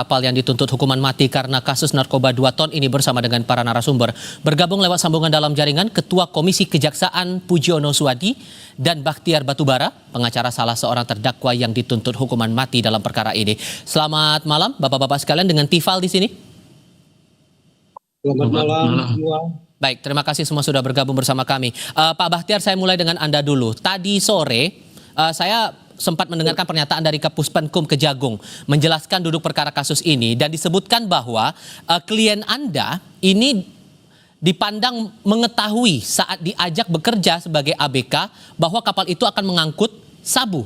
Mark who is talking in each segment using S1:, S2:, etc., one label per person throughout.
S1: Kapal yang dituntut hukuman mati karena kasus narkoba 2 ton ini bersama dengan para narasumber. Bergabung lewat sambungan dalam jaringan Ketua Komisi Kejaksaan Pujiono Suwadi dan Bakhtiar Batubara, pengacara salah seorang terdakwa yang dituntut hukuman mati dalam perkara ini. Selamat malam Bapak-bapak sekalian dengan Tifal di sini.
S2: Selamat malam semua.
S1: Baik, terima kasih semua sudah bergabung bersama kami. Pak Bakhtiar, saya mulai dengan Anda dulu. Tadi sore saya sempat mendengarkan pernyataan dari Kapuspenkum Kejagung menjelaskan duduk perkara kasus ini dan disebutkan bahwa klien Anda ini dipandang mengetahui saat diajak bekerja sebagai ABK bahwa kapal itu akan mengangkut sabu,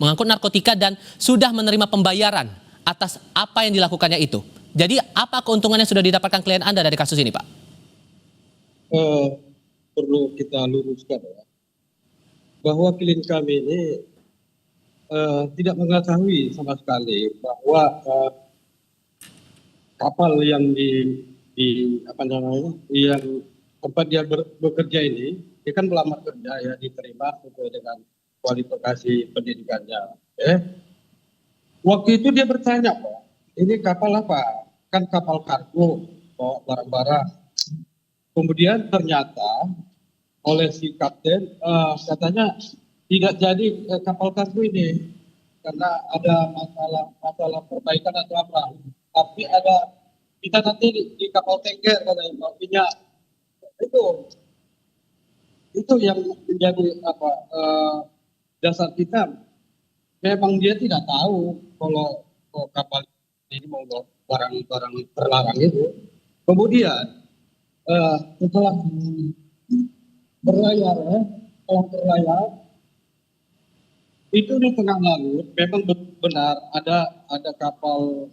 S1: mengangkut narkotika dan sudah menerima pembayaran atas apa yang dilakukannya itu. Jadi apa keuntungan yang sudah didapatkan klien Anda dari kasus ini, Pak?
S2: Perlu kita luruskan ya, bahwa klien kami ini tidak mengetahui sama sekali bahwa kapal yang yang tempat dia bekerja ini, dia kan melamar kerja ya, diterima sesuai dengan kualifikasi pendidikannya. Waktu itu dia bertanya, Pak, ini kapal apa? Kan kapal kargo, bawa barang-barang. Kemudian ternyata oleh si kapten katanya tidak jadi kapal kargo ini karena ada masalah perbaikan atau apa. Tapi ada kita nanti di kapal tanker katanya bawa minyak. Itu yang menjadi dasar kita. Memang dia tidak tahu kalau kapal ini mau bawa barang-barang terlarang itu. Kemudian setelah berlayar itu di tengah laut memang benar ada kapal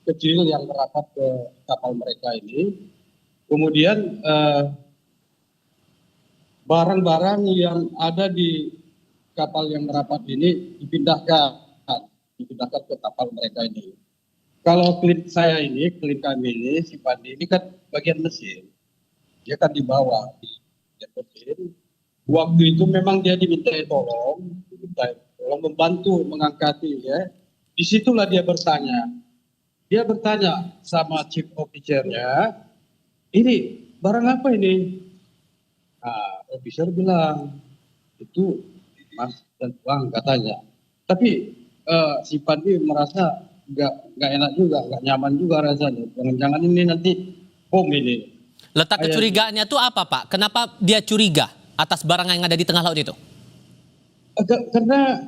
S2: kecil yang merapat ke kapal mereka ini. Kemudian barang-barang yang ada di kapal yang merapat ini dipindahkan ke kapal mereka ini. Kalau klien kami ini, si Pandi ini kan bagian mesin, dia kan di bawah di mesin. Waktu itu memang dia diminta tolong membantu mengangkati ya. Disitulah dia bertanya sama chief officer-nya, ini barang apa ini? Officer bilang itu emas dan uang katanya. Tapi si Pandi merasa nggak enak juga, nggak nyaman juga rasanya. Jangan-jangan ini nanti bom ini.
S1: Letak kecurigaannya itu apa, Pak? Kenapa dia curiga atas barang yang ada di tengah laut itu?
S2: Karena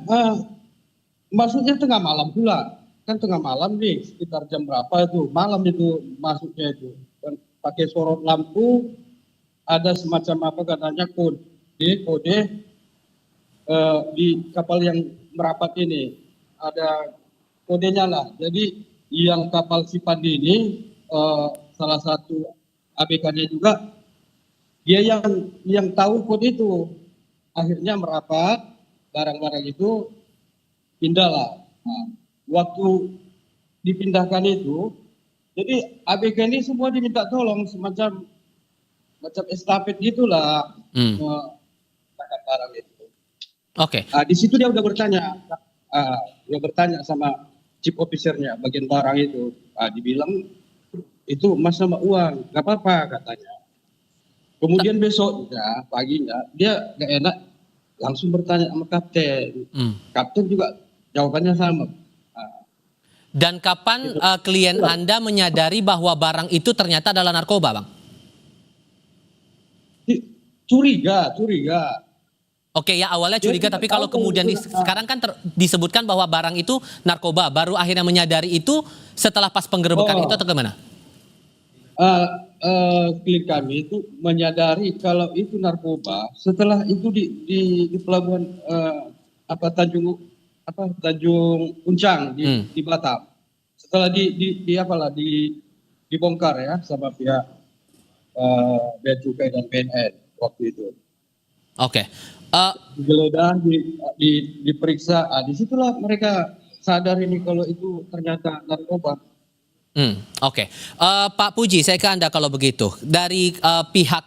S2: masuknya tengah malam pula. Kan tengah malam nih, sekitar jam berapa itu? Malam itu masuknya itu. Dan pakai sorot lampu, ada semacam apa katanya kode di kapal yang merapat ini. Ada kodenya lah. Jadi yang kapal si Pandi ini salah satu ABK-nya juga dia yang tahu kode itu. Akhirnya merapat, barang-barang itu pindahlah. Waktu dipindahkan itu, jadi ABK ini semua diminta tolong semacam estafet gitulah barang itu.
S1: Oke.
S2: Di situ dia udah bertanya sama chief officer-nya bagian barang itu. Dibilang itu emas sama uang, nggak apa-apa katanya. Kemudian besoknya paginya dia nggak enak, langsung bertanya sama kapten. Kapten juga jawabannya sama.
S1: Dan kapan klien Anda menyadari bahwa barang itu ternyata adalah narkoba, Bang?
S2: Curiga.
S1: Oke, ya awalnya curiga, tapi kalau kemudian sekarang kan disebutkan bahwa barang itu narkoba, baru akhirnya menyadari itu setelah pas penggerebekan itu atau gimana?
S2: Klien kami itu menyadari kalau itu narkoba setelah itu di pelabuhan Tanjung Uncang di Batam. Setelah dibongkar ya sama pihak Bea Cukai dan BNN waktu itu.
S1: Oke.
S2: Digeledah, diperiksa, disitulah mereka sadar ini kalau itu ternyata narkoba.
S1: Oke. Pak Puji, saya ke Anda kalau begitu. Dari pihak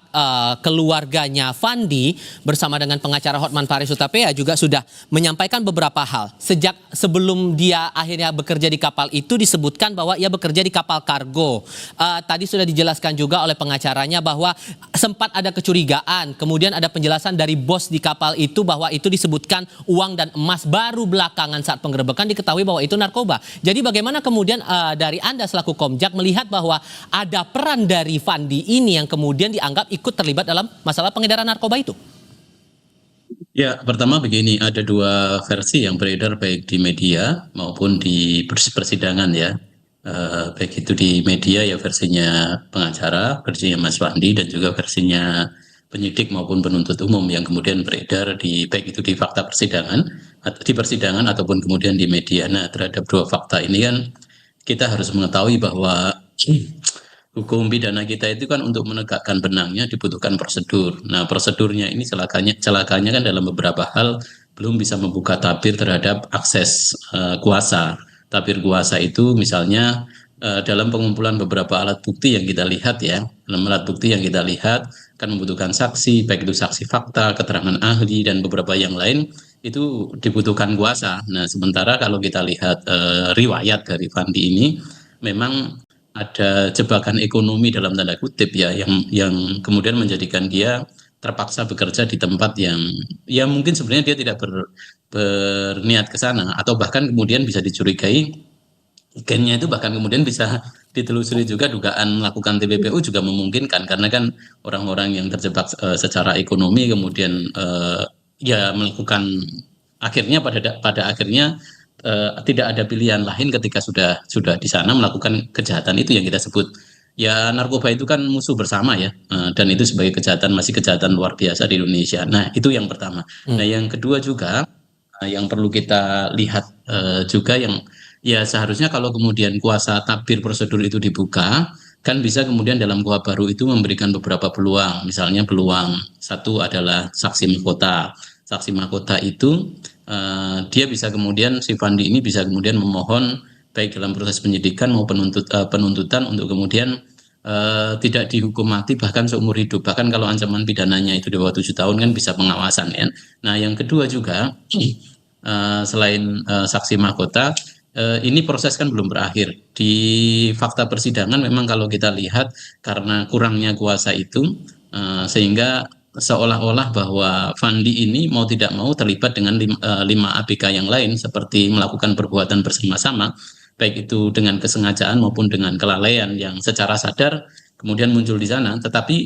S1: keluarganya Fandi bersama dengan pengacara Hotman Paris Hutapea juga sudah menyampaikan beberapa hal. Sejak sebelum dia akhirnya bekerja di kapal itu disebutkan bahwa ia bekerja di kapal kargo. Tadi sudah dijelaskan juga oleh pengacaranya bahwa sempat ada kecurigaan, kemudian ada penjelasan dari bos di kapal itu bahwa itu disebutkan uang dan emas, baru belakangan saat penggerebekan diketahui bahwa itu narkoba. Jadi bagaimana kemudian dari Anda selaku Komjak melihat bahwa ada peran dari Fandi ini yang kemudian dianggap ikut terlibat dalam masalah pengedaran narkoba itu?
S3: Ya, pertama begini, ada dua versi yang beredar baik di media maupun di persidangan ya. Baik itu di media ya versinya pengacara, versinya Mas Fandi, dan juga versinya penyidik maupun penuntut umum yang kemudian beredar di baik itu di fakta persidangan, di persidangan ataupun kemudian di media. Nah, terhadap dua fakta ini kan kita harus mengetahui bahwa hukum pidana kita itu kan untuk menegakkan benangnya dibutuhkan prosedur. Nah, prosedurnya ini celakanya kan dalam beberapa hal belum bisa membuka tabir terhadap akses kuasa. Tabir kuasa itu misalnya dalam pengumpulan beberapa alat bukti yang kita lihat ya. Dalam alat bukti yang kita lihat kan membutuhkan saksi, baik itu saksi fakta, keterangan ahli, dan beberapa yang lain itu dibutuhkan kuasa. Nah, sementara kalau kita lihat riwayat dari Fandi ini memang ada jebakan ekonomi dalam tanda kutip ya yang kemudian menjadikan dia terpaksa bekerja di tempat yang ya mungkin sebenarnya dia tidak berniat ke sana, atau bahkan kemudian bisa dicurigai gennya itu bahkan kemudian bisa ditelusuri juga, dugaan melakukan TPPU juga memungkinkan karena kan orang-orang yang terjebak secara ekonomi kemudian ya melakukan akhirnya pada akhirnya tidak ada pilihan lain ketika sudah di sana melakukan kejahatan itu yang kita sebut ya narkoba itu kan musuh bersama ya, dan itu sebagai masih kejahatan luar biasa di Indonesia. Nah, itu yang pertama. Nah, yang kedua juga yang perlu kita lihat juga yang ya seharusnya kalau kemudian kuasa tabir prosedur itu dibuka kan bisa kemudian dalam KUHP baru itu memberikan beberapa peluang. Misalnya peluang satu adalah saksi mahkota. Saksi mahkota itu dia bisa kemudian si Fandi ini bisa kemudian memohon baik dalam proses penyidikan maupun penuntutan untuk kemudian tidak dihukum mati bahkan seumur hidup, bahkan kalau ancaman pidananya itu di bawah 7 tahun kan bisa pengawasan ya. Nah, yang kedua juga selain saksi mahkota ini proses kan belum berakhir di fakta persidangan. Memang kalau kita lihat karena kurangnya kuasa itu sehingga seolah-olah bahwa Fandi ini mau tidak mau terlibat dengan 5 ABK yang lain seperti melakukan perbuatan bersama-sama, baik itu dengan kesengajaan maupun dengan kelalaian yang secara sadar kemudian muncul di sana. Tetapi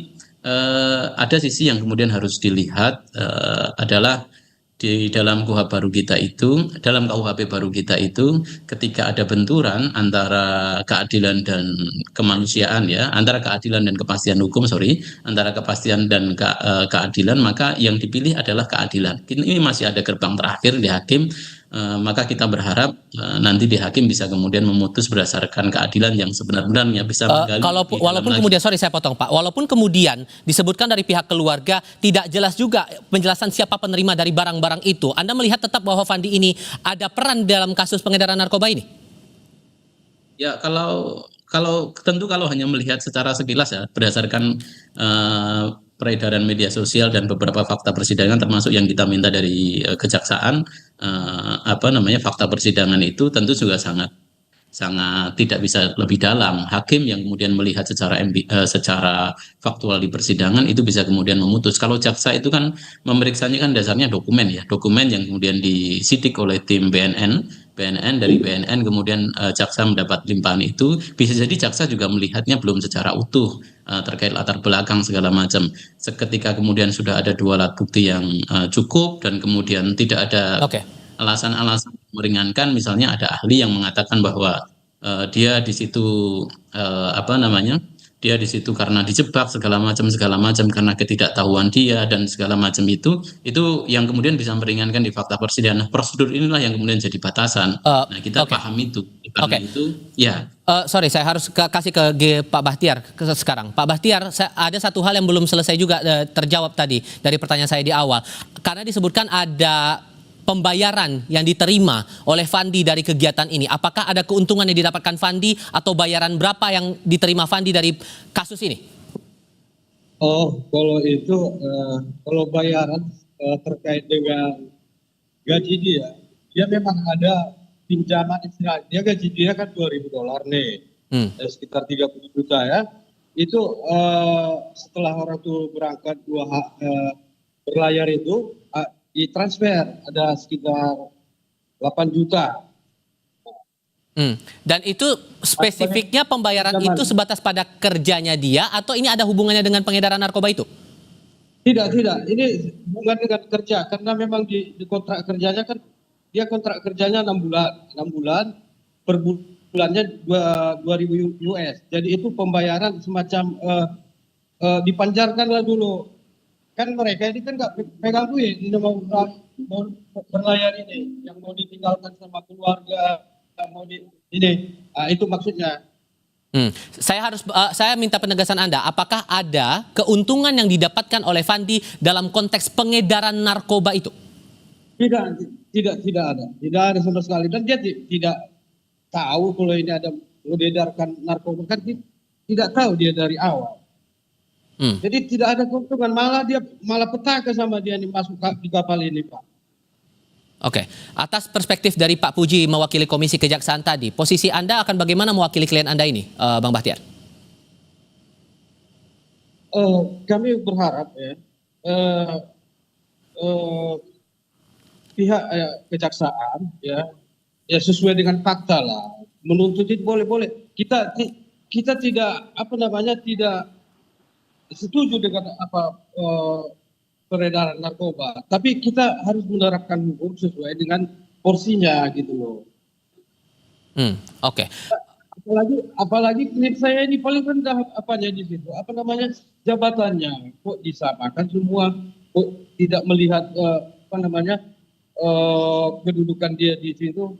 S3: ada sisi yang kemudian harus dilihat adalah di dalam KUHP baru kita itu, dalam KUHP baru kita itu, ketika ada benturan antara keadilan dan kemanusiaan ya, antara keadilan dan kepastian hukum, antara kepastian dan keadilan, maka yang dipilih adalah keadilan. Ini masih ada gerbang terakhir di hakim, maka kita berharap nanti di hakim bisa kemudian memutus berdasarkan keadilan yang sebenarnya bisa menggali.
S1: Walaupun kemudian, sorry saya potong Pak, walaupun kemudian disebutkan dari pihak keluarga tidak jelas juga penjelasan siapa penerima dari barang-barang itu, Anda melihat tetap bahwa Fandi ini ada peran dalam kasus pengedaran narkoba ini?
S3: Ya, kalau tentu kalau hanya melihat secara sekilas ya berdasarkan peredaran media sosial dan beberapa fakta persidangan termasuk yang kita minta dari kejaksaan, fakta persidangan itu tentu juga sangat tidak bisa lebih dalam. Hakim yang kemudian melihat secara faktual di persidangan itu bisa kemudian memutus. Kalau jaksa itu kan memeriksanya kan dasarnya dokumen ya, dokumen yang kemudian disidik oleh tim BNN dari BNN kemudian jaksa mendapat limpahan itu, bisa jadi jaksa juga melihatnya belum secara utuh terkait latar belakang segala macam. Seketika kemudian sudah ada 2 alat bukti yang cukup dan kemudian tidak ada alasan-alasan meringankan, misalnya ada ahli yang mengatakan bahwa dia di situ dia di situ karena dijebak segala macam karena ketidaktahuan dia dan segala macam itu yang kemudian bisa meringankan di fakta persidangan. Prosedur inilah yang kemudian jadi batasan. Nah, kita paham itu. Karena itu ya.
S1: Sorry, saya harus kasih ke Pak Bahtiar sekarang. Pak Bahtiar, ada satu hal yang belum selesai juga terjawab tadi dari pertanyaan saya di awal. Karena disebutkan ada pembayaran yang diterima oleh Fandi dari kegiatan ini. Apakah ada keuntungan yang didapatkan Fandi atau bayaran berapa yang diterima Fandi dari kasus ini?
S2: Oh, kalau itu kalau bayaran terkait dengan gaji dia memang ada pinjaman istilahnya. Dia gaji dia kan $2.000 nih,
S1: Hmm.
S2: sekitar 30 juta ya. Itu setelah orang tuh berangkat berlayar itu ditransfer ada sekitar 8 juta.
S1: Hmm. Dan itu spesifiknya pembayaran
S2: Pinjaman.
S1: itu sebatas pada kerjanya dia atau ini ada hubungannya dengan pengedaran narkoba itu?
S2: Tidak, tidak. Ini bukan dengan kerja karena memang di kontrak kerjanya kan dia kontrak kerjanya 6 bulan, 6 bulan per bulannya 2.000 US. Jadi itu pembayaran semacam dipanjarkan lah dulu. Kan mereka ini kan nggak pegang duit, ini mau berlayar ini, yang mau ditinggalkan sama keluarga, mau ini, itu maksudnya.
S1: Saya minta penegasan Anda. Apakah ada keuntungan yang didapatkan oleh Fandi dalam konteks pengedaran narkoba itu?
S2: Tidak ada sama sekali. Dan dia tidak tahu kalau ini ada mengedarkan narkoba, kan tidak tahu dia dari awal. Jadi tidak ada keuntungan, malah petaka sama dia nih masuk di kapal ini, Pak.
S1: Oke, atas perspektif dari Pak Puji mewakili Komisi Kejaksaan tadi, posisi Anda akan bagaimana mewakili klien Anda ini, Bang Bahtiar?
S2: Kami berharap ya pihak kejaksaan ya sesuai dengan fakta lah, menuntut itu boleh. Kita tidak tidak setuju dengan peredaran narkoba, tapi kita harus menerapkan hukum sesuai dengan porsinya gitu loh.
S1: Oke.
S2: Apalagi klien saya ini paling rendah di situ, jabatannya, kok disamakan semua, kok tidak melihat kedudukan dia di situ,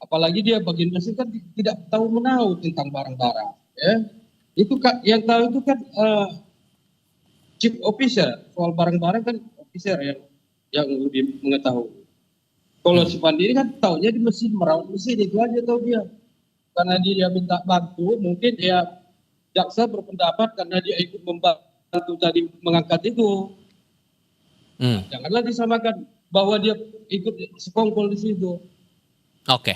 S2: apalagi dia bagian mesin kan tidak tahu menahu tentang barang-barang ya. Itu kan yang tahu itu kan chief officer, soal barang-barang kan officer yang lebih mengetahui. Kalau si Pandi ini kan taunya di mesin, merawat mesin, itu aja tahu dia. Karena dia minta bantu, mungkin ya jaksa berpendapat karena dia ikut membantu tadi mengangkat itu. Janganlah disamakan bahwa dia ikut sekongkol di situ.
S1: Oke,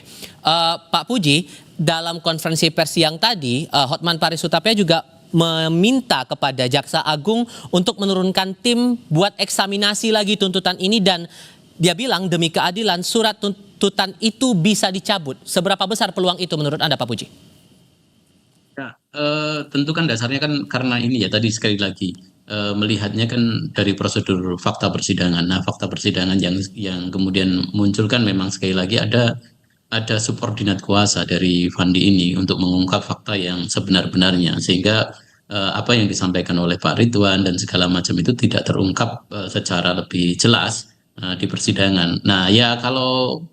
S1: Pak Puji, dalam konferensi pers yang tadi, Hotman Paris Hutapea juga meminta kepada Jaksa Agung untuk menurunkan tim buat eksaminasi lagi tuntutan ini dan dia bilang demi keadilan surat tuntutan itu bisa dicabut. Seberapa besar peluang itu menurut Anda, Pak Puji?
S3: Ya, tentu kan dasarnya kan karena ini ya tadi sekali lagi melihatnya kan dari prosedur fakta persidangan. Nah, fakta persidangan yang kemudian muncul kan memang sekali lagi ada subordinat kuasa dari Fandi ini untuk mengungkap fakta yang sebenar-benarnya sehingga apa yang disampaikan oleh Pak Ridwan dan segala macam itu tidak terungkap secara lebih jelas di persidangan. Nah, ya kalau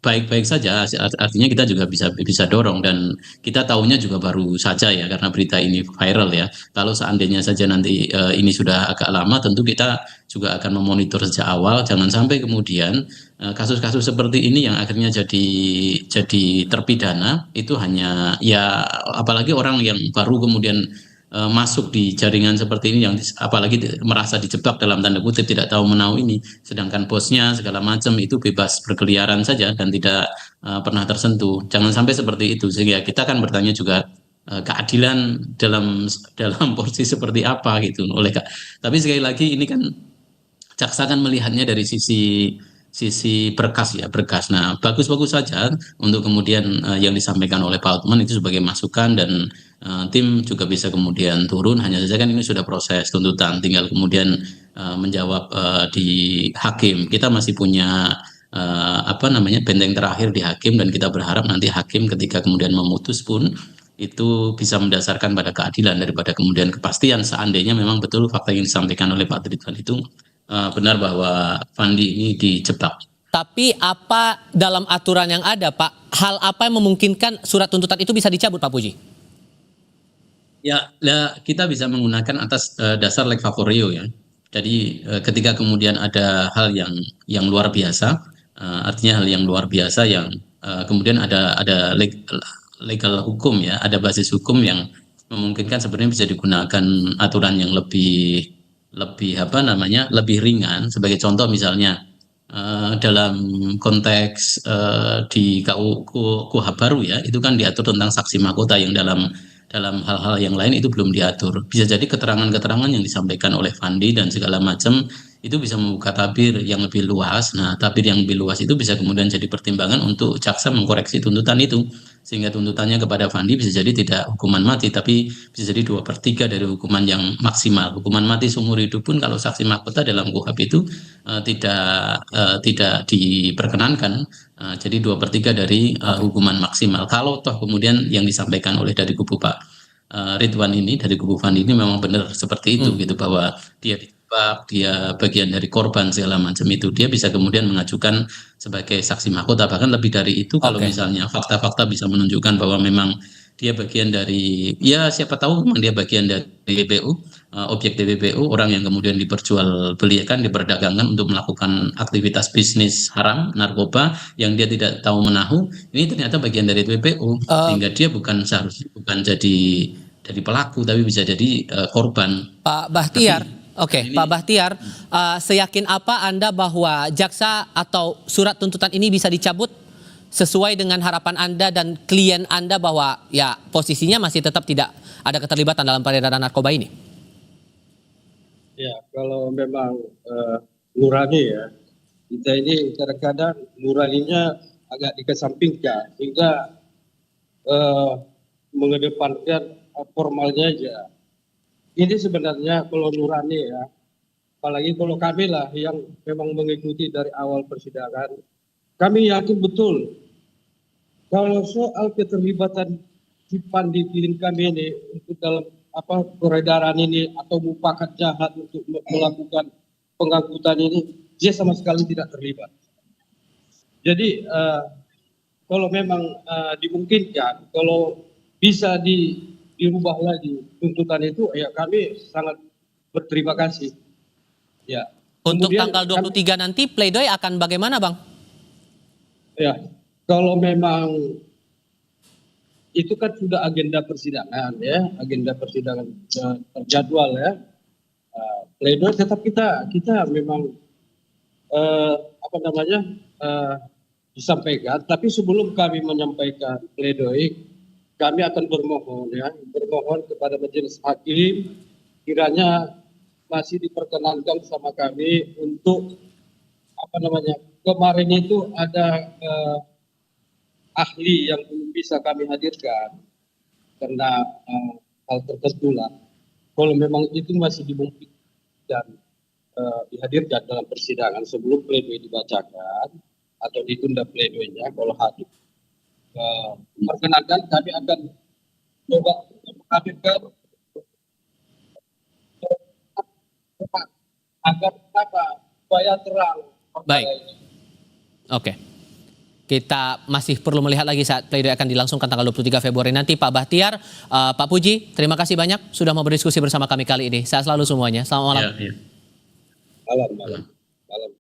S3: baik-baik saja, artinya kita juga bisa dorong dan kita tahunya juga baru saja ya karena berita ini viral ya. Kalau seandainya saja nanti ini sudah agak lama, tentu kita juga akan memonitor sejak awal. Jangan sampai kemudian kasus-kasus seperti ini yang akhirnya jadi terpidana itu hanya ya apalagi orang yang baru kemudian masuk di jaringan seperti ini yang apalagi merasa dijebak dalam tanda kutip tidak tahu menahu ini, sedangkan bosnya segala macam itu bebas berkeliaran saja dan tidak pernah tersentuh. Jangan sampai seperti itu sehingga kita akan bertanya juga keadilan dalam porsi seperti apa gitu tapi sekali lagi ini kan jaksa kan melihatnya dari sisi berkas ya berkas. Nah bagus-bagus saja untuk kemudian yang disampaikan oleh Pak Hotman itu sebagai masukan dan tim juga bisa kemudian turun. Hanya saja kan ini sudah proses tuntutan, tinggal kemudian menjawab di hakim. Kita masih punya benteng terakhir di hakim dan kita berharap nanti hakim ketika kemudian memutus pun itu bisa mendasarkan pada keadilan daripada kemudian kepastian seandainya memang betul fakta yang disampaikan oleh Pak Ridwan itu benar bahwa Fandi ini dijebak.
S1: Tapi apa dalam aturan yang ada, Pak, hal apa yang memungkinkan surat tuntutan itu bisa dicabut, Pak Puji?
S3: Ya, kita bisa menggunakan atas dasar leg favorio ya. Jadi ketika kemudian ada hal yang luar biasa, artinya hal yang luar biasa yang kemudian ada legal hukum ya, ada basis hukum yang memungkinkan sebenarnya bisa digunakan aturan yang lebih lebih apa namanya lebih ringan. Sebagai contoh misalnya dalam konteks di KUHP baru ya, itu kan diatur tentang saksi mahkota yang dalam hal-hal yang lain itu belum diatur. Bisa jadi keterangan-keterangan yang disampaikan oleh Fandi dan segala macam itu bisa membuka tabir yang lebih luas. Nah, tabir yang lebih luas itu bisa kemudian jadi pertimbangan untuk jaksa mengkoreksi tuntutan itu, sehingga tuntutannya kepada Fandi bisa jadi tidak hukuman mati, tapi bisa jadi 2/3 dari hukuman yang maksimal. Hukuman mati seumur hidup pun kalau saksi mahkota dalam KUHP itu tidak diperkenankan. Jadi 2/3 dari hukuman maksimal. Kalau toh kemudian yang disampaikan oleh dari kubu Pak Ridwan ini, dari kubu Fandi ini memang benar seperti itu gitu, bahwa dia dijebak, dia bagian dari korban segala macam itu, dia bisa kemudian mengajukan sebagai saksi mahkota. Bahkan lebih dari itu kalau
S1: Oke.
S3: misalnya fakta-fakta bisa menunjukkan bahwa memang dia bagian dari, ya siapa tahu memang dia bagian dari DPU, objek DPU, orang yang kemudian diperjualbelikan, diperdagangkan untuk melakukan aktivitas bisnis haram, narkoba, yang dia tidak tahu menahu, ini ternyata bagian dari DPU,
S1: Eh,
S3: sehingga dia seharusnya bukan jadi pelaku, tapi bisa jadi korban.
S1: Pak
S3: Tapi
S1: Bahtiar, oke,
S3: ini
S1: Pak Bahtiar, seyakin apa Anda bahwa jaksa atau surat tuntutan ini bisa dicabut sesuai dengan harapan Anda dan klien Anda bahwa ya posisinya masih tetap tidak ada keterlibatan dalam peredaran narkoba ini?
S2: Ya, kalau memang nurani ya, kita ini kadang-kadang nuraninya agak dikesampingkan sehingga mengedepankan formalnya aja. Ini sebenarnya kalau nurani ya, apalagi kalau kami lah yang memang mengikuti dari awal persidangan, kami yakin betul kalau soal keterlibatan si Pandi Pilin kami ini untuk dalam peredaran ini atau mufakat jahat untuk melakukan pengangkutan ini, dia sama sekali tidak terlibat. Jadi kalau memang dimungkinkan, kalau bisa dirubah lagi tuntutan itu, ya kami sangat berterima kasih. Ya.
S1: Untuk
S2: Kemudian
S1: tanggal 23 nanti pledoi akan bagaimana, Bang?
S2: ya, kalau memang itu kan sudah agenda persidangan ya, agenda persidangan terjadwal ya. Pledoi tetap kita memang disampaikan, tapi sebelum kami menyampaikan pledoi, kami akan bermohon kepada majelis hakim kiranya masih diperkenankan sama kami untuk kemarin itu ada ahli yang belum bisa kami hadirkan karena hal tertentu lah. Kalau memang itu masih dimungkinkan dihadirkan dalam persidangan sebelum pledoi dibacakan atau ditunda pledoinya, kalau hakim perkenankan, kami akan coba menghadirkan agar supaya terang perkara
S1: Baik.
S2: ini.
S1: Oke. Kita masih perlu melihat lagi saat pledoi akan dilangsungkan tanggal 23 Februari nanti. Pak Bahtiar, Pak Puji, terima kasih banyak sudah mau berdiskusi bersama kami kali ini. Sehat selalu semuanya. Selamat malam.
S3: ya.
S2: Malam.